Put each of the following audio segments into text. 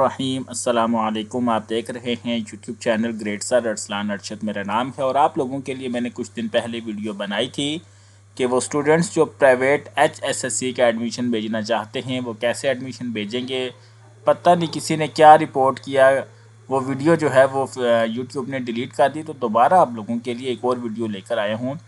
रहीम अस्सलाम वालेकुम। आप देख रहे हैं YouTube channel great sir Arsalan Arshad मेरा नाम है। और आप लोगों के लिए मैंने कुछ दिन पहले वीडियो बनाई थी कि वो स्टूडेंट्स जो प्राइवेट HSSC का एडमिशन भेजना चाहते हैं वो कैसे एडमिशन भेजेंगे। पता नहीं किसी ने क्या रिपोर्ट किया, वो वीडियो जो है वो यूट्यूब ने डिलीट कर दी। तो दोबारा आप लोगों के लिए एक और वीडियो लेकर आया हूँ,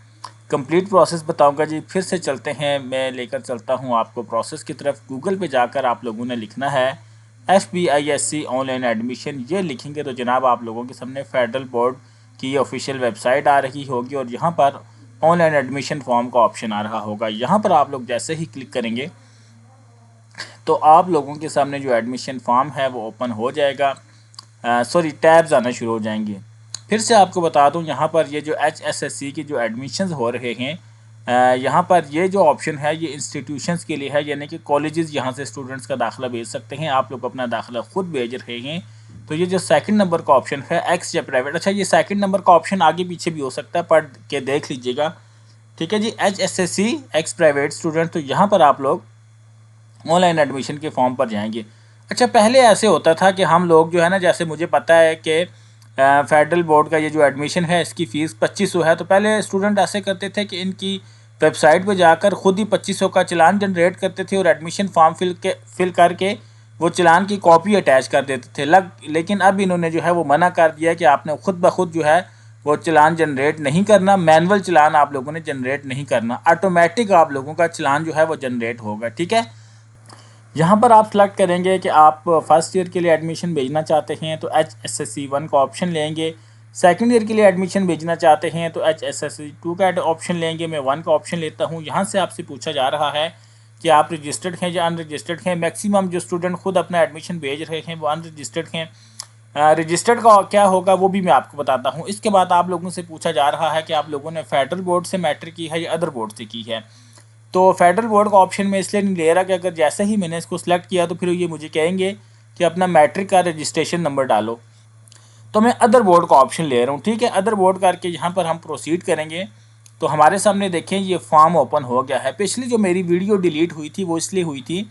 कंप्लीट प्रोसेस बताऊंगा जी। फिर से चलते हैं, मैं लेकर चलता हूं आपको प्रोसेस की तरफ। गूगल पे जाकर आप लोगों ने लिखना है FBISC ऑनलाइन एडमिशन। ये लिखेंगे तो जनाब आप लोगों के सामने फेडरल बोर्ड की ऑफिशियल वेबसाइट आ रही होगी और यहाँ पर ऑनलाइन एडमिशन फॉर्म का ऑप्शन आ रहा होगा। यहाँ पर आप लोग जैसे ही क्लिक करेंगे तो आप लोगों के सामने जो एडमिशन फॉर्म है वो ओपन हो जाएगा। सॉरी, टैब्स आना शुरू हो जाएंगे। फिर से आपको बता दूं, यहाँ पर ये जो HSSC की जो एडमिशन्स हो रहे हैं, यहाँ पर ये जो ऑप्शन है ये इंस्टीट्यूशंस के लिए है, यानी कि कॉलेजेस यहाँ से स्टूडेंट्स का दाखिला भेज सकते हैं। आप लोग अपना दाखिला खुद भेज रहे हैं। तो ये जो सेकंड नंबर का ऑप्शन है एक्स या प्राइवेट, अच्छा ये सेकंड नंबर का ऑप्शन आगे पीछे भी हो सकता है, पढ़ के देख लीजिएगा। ठीक है जी, HSSC एक्स प्राइवेट स्टूडेंट। तो यहाँ पर आप लोग ऑनलाइन एडमिशन के फॉर्म पर जाएंगे। अच्छा, पहले ऐसे होता था कि हम लोग जो है ना, जैसे मुझे पता है कि फेडरल बोर्ड का ये जो एडमिशन है इसकी फ़ीस 2500 है। तो पहले स्टूडेंट ऐसे करते थे कि इनकी वेबसाइट पे जाकर ख़ुद ही 2500 का चलान जनरेट करते थे और एडमिशन फॉर्म फिल करके वो चलान की कॉपी अटैच कर देते थे। लेकिन अब इन्होंने जो है वो मना कर दिया कि आपने खुद ब खुद जो है वो चलान जनरेट नहीं करना, मैनुअल चलान आप लोगों ने जनरेट नहीं करना, ऑटोमेटिक आप लोगों का चलान जो है वो जनरेट होगा। ठीक है, यहाँ पर आप सेलेक्ट करेंगे कि आप फर्स्ट ईयर के लिए एडमिशन भेजना चाहते हैं तो HSSC 1 का ऑप्शन लेंगे। सेकंड ईयर के लिए एडमिशन भेजना चाहते हैं तो HSSC 2 का ऑप्शन लेंगे। मैं 1 का ऑप्शन लेता हूँ। यहाँ से आपसे पूछा जा रहा है कि आप रजिस्टर्ड हैं या अनरजिस्टर्ड हैं। मैक्सिमम जो स्टूडेंट खुद अपना एडमिशन भेज रहे हैं वो अनरजिस्टर्ड हैं। रजिस्टर्ड का क्या होगा वो भी मैं आपको बताता हूँ। इसके बाद आप लोगों से पूछा जा रहा है कि आप लोगों ने फेडरल बोर्ड से मैट्रिक की है या अदर बोर्ड से की है। तो फेडरल बोर्ड का ऑप्शन में इसलिए नहीं ले रहा कि अगर जैसे ही मैंने इसको सिलेक्ट किया तो फिर ये मुझे कहेंगे कि अपना मैट्रिक का रजिस्ट्रेशन नंबर डालो। तो मैं अदर बोर्ड का ऑप्शन ले रहा हूँ। ठीक है, अदर बोर्ड करके यहाँ पर हम प्रोसीड करेंगे तो हमारे सामने देखें ये फॉर्म ओपन हो गया है। पिछली जो मेरी वीडियो डिलीट हुई थी वो इसलिए हुई थी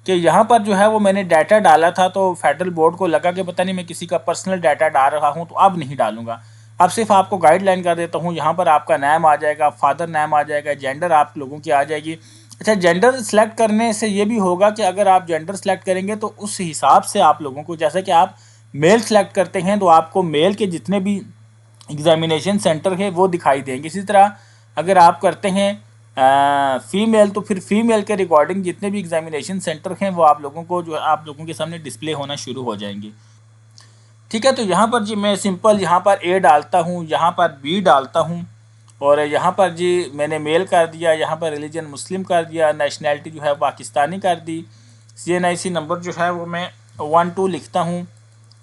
कि यहाँ पर जो है वो मैंने डाटा डाला था तो फेडरल बोर्ड को लगा कि पता नहीं मैं किसी का पर्सनल डाटा डाल रहा हूँ, तो अब नहीं डालूंगा। अब सिर्फ आपको गाइडलाइन कर देता हूँ। यहाँ पर आपका नाम आ जाएगा, फादर नाम आ जाएगा, जेंडर आप लोगों की आ जाएगी। अच्छा, जेंडर सेलेक्ट करने से ये भी होगा कि अगर आप जेंडर सेलेक्ट करेंगे तो उस हिसाब से आप लोगों को, जैसे कि आप मेल सेलेक्ट करते हैं तो आपको मेल के जितने भी एग्जामिनेशन सेंटर है वो दिखाई देंगे। इसी तरह अगर आप करते हैं फीमेल तो फिर फीमेल के रिकॉर्डिंग जितने भी एग्जामिनेशन सेंटर हैं वो आप लोगों को, जो आप लोगों के सामने डिस्प्ले होना शुरू हो जाएंगे। ठीक है, तो यहाँ पर जी मैं सिंपल यहाँ पर A डालता हूँ, यहाँ पर B डालता हूँ और यहाँ पर जी मैंने मेल कर दिया, यहाँ पर रिलीजन मुस्लिम कर दिया, नेशनैलिटी जो है पाकिस्तानी कर दी, CNIC नंबर जो है वो मैं 12 लिखता हूँ।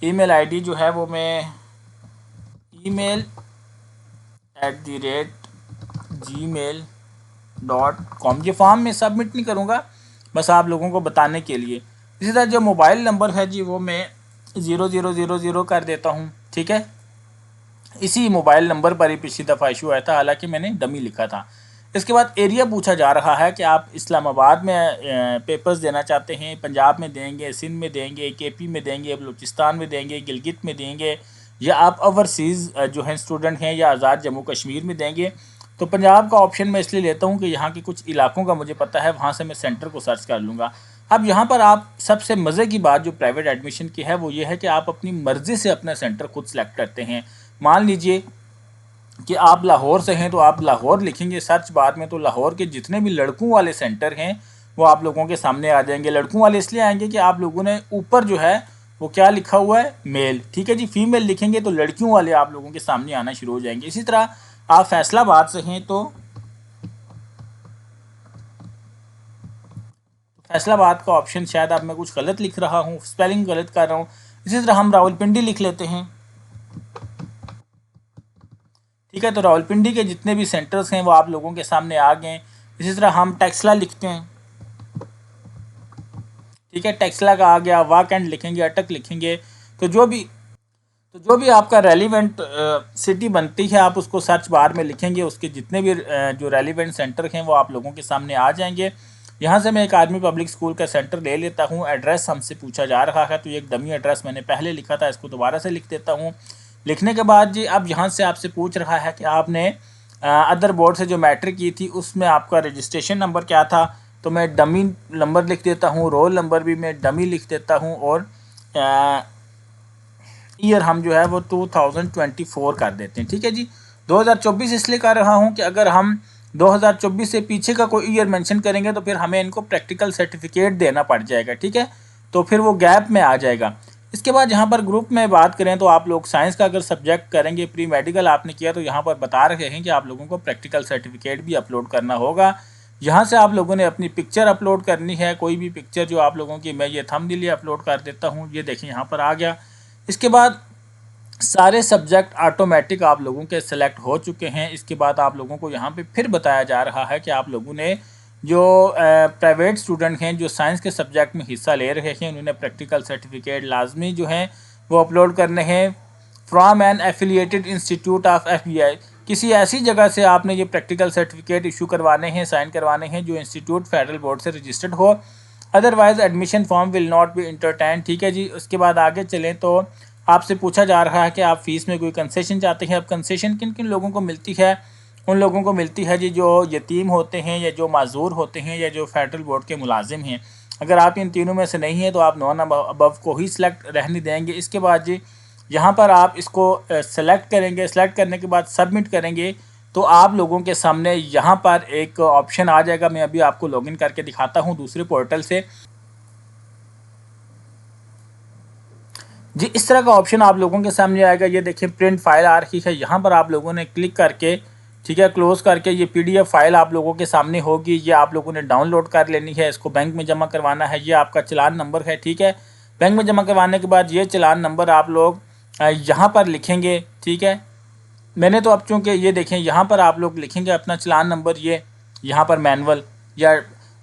ईमेल आईडी जो है वो मैं email@gmail.com। ये फॉर्म में सबमिट नहीं करूँगा, बस आप लोगों को बताने के लिए। इसी तरह जो मोबाइल नंबर है जी वो मैं 0000 कर देता हूँ। ठीक है, इसी मोबाइल नंबर पर ही पिछली दफ़ा इशू आया था, हालांकि मैंने डमी लिखा था। इसके बाद एरिया पूछा जा रहा है कि आप इस्लामाबाद में पेपर्स देना चाहते हैं, पंजाब में देंगे, सिंध में देंगे, KP में देंगे, बलूचिस्तान में देंगे, गिलगित में देंगे, या आप ओवरसीज़ जो हैं स्टूडेंट हैं या आज़ाद जम्मू कश्मीर में देंगे। तो पंजाब का ऑप्शन मैं इसलिए लेता हूँ कि यहाँ के कुछ इलाकों का मुझे पता है, वहाँ से मैं सेंटर को सर्च कर लूँगा। अब यहाँ पर आप सबसे मज़े की बात जो प्राइवेट एडमिशन की है वो ये है कि आप अपनी मर्ज़ी से अपना सेंटर खुद सेलेक्ट करते हैं। मान लीजिए कि आप लाहौर से हैं तो आप लाहौर लिखेंगे सर्च बार में, तो लाहौर के जितने भी लड़कों वाले सेंटर हैं वो आप लोगों के सामने आ जाएंगे। लड़कों वाले इसलिए आएंगे कि आप लोगों ने ऊपर जो है वो क्या लिखा हुआ है, मेल। ठीक है जी, फीमेल लिखेंगे तो लड़कियों वाले आप लोगों के सामने आना शुरू हो जाएंगे। इसी तरह आप फैसलाबाद से हैं तो फैसलाबाद का ऑप्शन, शायद अब मैं कुछ गलत लिख रहा हूँ, स्पेलिंग गलत कर रहा हूँ। इसी तरह हम रावलपिंडी लिख लेते हैं। ठीक है, तो रावलपिंडी के जितने भी सेंटर्स हैं वो आप लोगों के सामने आ गए। इसी तरह हम टेक्सला लिखते हैं। ठीक है, टेक्सला का आ गया। वाकंड लिखेंगे, अटक लिखेंगे। तो जो भी आपका रेलिवेंट सिटी बनती है आप उसको सर्च बार में लिखेंगे, उसके जितने भी जो रेलिवेंट सेंटर हैं वो आप लोगों के सामने आ जाएंगे। यहाँ से मैं एक आर्मी पब्लिक स्कूल का सेंटर ले लेता हूँ। एड्रेस हमसे पूछा जा रहा है, तो ये एक डमी एड्रेस मैंने पहले लिखा था, इसको दोबारा से लिख देता हूँ। लिखने के बाद जी अब यहाँ से आपसे पूछ रहा है कि आपने अदर बोर्ड से जो मैट्रिक की थी उसमें आपका रजिस्ट्रेशन नंबर क्या था, तो मैं डमी नंबर लिख देता हूँ, रोल नंबर भी मैं डमी लिख देता हूँ, और ईयर हम जो है वो 2024 कर देते हैं। ठीक है जी, 2024 इसलिए कर रहा हूँ कि अगर हम 2024 से पीछे का कोई ईयर मेंशन करेंगे तो फिर हमें इनको प्रैक्टिकल सर्टिफिकेट देना पड़ जाएगा। ठीक है, तो फिर वो गैप में आ जाएगा। इसके बाद यहाँ पर ग्रुप में बात करें तो आप लोग साइंस का अगर सब्जेक्ट करेंगे, प्री मेडिकल आपने किया, तो यहाँ पर बता रहे हैं कि आप लोगों को प्रैक्टिकल सर्टिफिकेट भी अपलोड करना होगा। यहाँ से आप लोगों ने अपनी पिक्चर अपलोड करनी है, कोई भी पिक्चर जो आप लोगों की, मैं ये थंबनेल अपलोड कर देता हूँ, ये देखें यहाँ पर आ गया। इसके बाद सारे सब्जेक्ट ऑटोमेटिक आप लोगों के सिलेक्ट हो चुके हैं। इसके बाद आप लोगों को यहाँ पे फिर बताया जा रहा है कि आप लोगों ने जो प्राइवेट स्टूडेंट हैं जो साइंस के सब्जेक्ट में हिस्सा ले रहे हैं, उन्होंने प्रैक्टिकल सर्टिफिकेट लाजमी जो हैं वो अपलोड करने हैं from an affiliated institute of FBI। किसी ऐसी जगह से आपने ये प्रैक्टिकल सर्टिफिकेट इशू करवाने हैं, साइन करवाने हैं जो इंस्टीट्यूट फेडरल बोर्ड से रजिस्टर्ड हो, otherwise admission form will not be entertain. ठीक है जी, उसके बाद आगे चलें तो आपसे पूछा जा रहा है कि आप फ़ीस में कोई कंसेशन चाहते हैं। अब कंसेशन किन किन लोगों को मिलती है? उन लोगों को मिलती है जी जो यतीम होते हैं, या जो माजूर होते हैं, या जो फेडरल बोर्ड के मुलाजिम हैं। अगर आप इन तीनों में से नहीं हैं तो आप नॉन अबव को ही सिलेक्ट रहने देंगे। इसके बाद जी यहाँ पर आप इसको सेलेक्ट करेंगे, सेलेक्ट करने के बाद सबमिट करेंगे तो आप लोगों के सामने यहाँ पर एक ऑप्शन आ जाएगा। मैं अभी आपको लॉगिन करके दिखाता हूँ दूसरे पोर्टल से। जी इस तरह का ऑप्शन आप लोगों के सामने आएगा। ये देखिए प्रिंट फाइल आ रही है, यहाँ पर आप लोगों ने क्लिक करके, ठीक है, क्लोज करके ये PDF फाइल आप लोगों के सामने होगी। ये आप लोगों ने डाउनलोड कर लेनी है, इसको बैंक में जमा करवाना है। ये आपका चालान नंबर है। ठीक है, बैंक में जमा करवाने के बाद ये चालान नंबर आप लोग यहाँ पर लिखेंगे। ठीक है, मैंने तो अब चूँकि ये देखें यहाँ पर आप लोग लिखेंगे अपना चालान नंबर, ये यहाँ पर मैनुअल, या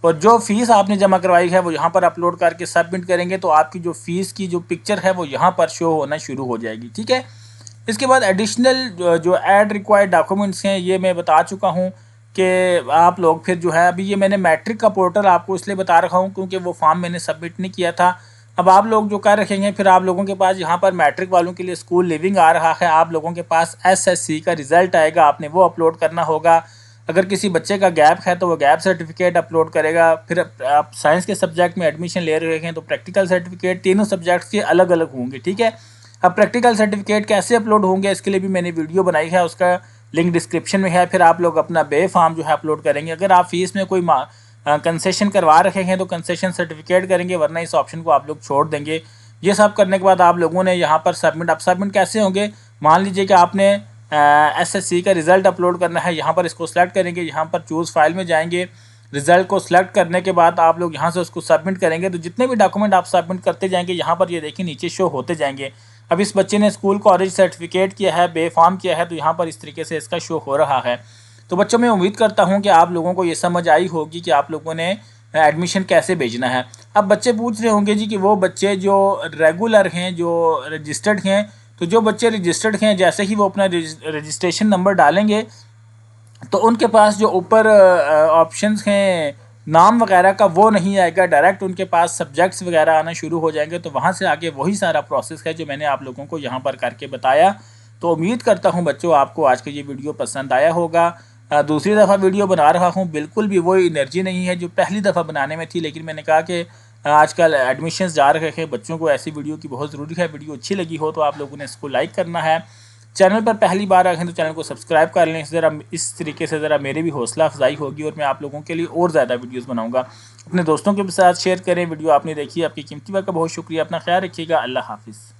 और जो फ़ीस आपने जमा करवाई है वो यहाँ पर अपलोड करके सबमिट करेंगे तो आपकी जो फ़ीस की जो पिक्चर है वो यहाँ पर शो होना शुरू हो जाएगी। ठीक है, इसके बाद एडिशनल जो ऐड रिक्वायर्ड डॉक्यूमेंट्स हैं ये मैं बता चुका हूँ कि आप लोग फिर जो है, अभी ये मैंने मैट्रिक का पोर्टल आपको इसलिए बता रखा हूँ क्योंकि वो फॉर्म मैंने सबमिट नहीं किया था। अब आप लोग जो कर रखेंगे, फिर आप लोगों के पास यहाँ पर मैट्रिक वालों के लिए स्कूल लिविंग आ रहा है, आप लोगों के पास SSC का रिज़ल्ट आएगा, आपने वो अपलोड करना होगा। अगर किसी बच्चे का गैप है तो वो गैप सर्टिफिकेट अपलोड करेगा। फिर आप साइंस के सब्जेक्ट में एडमिशन ले रहे हैं तो प्रैक्टिकल सर्टिफिकेट तीनों सब्जेक्ट्स के अलग अलग होंगे। ठीक है, अब प्रैक्टिकल सर्टिफिकेट कैसे अपलोड होंगे इसके लिए भी मैंने वीडियो बनाई है, उसका लिंक डिस्क्रिप्शन में है। फिर आप लोग अपना बे फॉर्म जो है अपलोड करेंगे। अगर आप फीस में कोई कंसेशन करवा रखे हैं तो कंसेशन सर्टिफिकेट करेंगे, वरना इस ऑप्शन को आप लोग छोड़ देंगे। ये सब करने के बाद आप लोगों ने यहाँ पर सबमिट, अब सबमिट कैसे होंगे, मान लीजिए कि आपने SSC का रिज़ल्ट अपलोड करना है, यहाँ पर इसको सेलेक्ट करेंगे, यहाँ पर चूज़ फाइल में जाएंगे, रिज़ल्ट को सिलेक्ट करने के बाद आप लोग यहाँ से उसको सबमिट करेंगे। तो जितने भी डॉक्यूमेंट आप सबमिट करते जाएंगे यहाँ पर ये देखिए नीचे शो होते जाएंगे। अब इस बच्चे ने स्कूल कॉलेज सर्टिफिकेट किया है, बे फॉर्म किया है, तो यहाँ पर इस तरीके से इसका शो हो रहा है। तो बच्चों मैं उम्मीद करता हूँ कि आप लोगों को ये समझ आई होगी कि आप लोगों ने एडमिशन कैसे भेजना है। अब बच्चे पूछ रहे होंगे जी कि वो बच्चे जो रेगुलर हैं, जो रजिस्टर्ड हैं, तो जो बच्चे रजिस्टर्ड हैं जैसे ही वो अपना रजिस्ट्रेशन नंबर डालेंगे तो उनके पास जो ऊपर ऑप्शंस हैं नाम वगैरह का वो नहीं आएगा, डायरेक्ट उनके पास सब्जेक्ट्स वगैरह आना शुरू हो जाएंगे। तो वहाँ से आगे वही सारा प्रोसेस है जो मैंने आप लोगों को यहाँ पर करके बताया। तो उम्मीद करता हूँ बच्चों आपको आज का ये वीडियो पसंद आया होगा। दूसरी दफ़ा वीडियो बना रहा हूँ, बिल्कुल भी वो एनर्जी नहीं है जो पहली दफ़ा बनाने में थी, लेकिन मैंने कहा कि आजकल एडमिशन्स जा रहे हैं, बच्चों को ऐसी वीडियो की बहुत ज़रूरी है। वीडियो अच्छी लगी हो तो आप लोगों ने इसको लाइक करना है। चैनल पर पहली बार आए हैं तो चैनल को सब्सक्राइब कर लें, ज़रा इस तरीके से ज़रा मेरी भी हौसला अफजाई होगी और मैं आप लोगों के लिए और ज़्यादा वीडियोस बनाऊंगा। अपने दोस्तों के साथ शेयर करें। वीडियो आपने देखी, आपकी कीमती वक्त का बहुत शुक्रिया। अपना ख्याल रखिएगा। अल्लाह हाफिज़।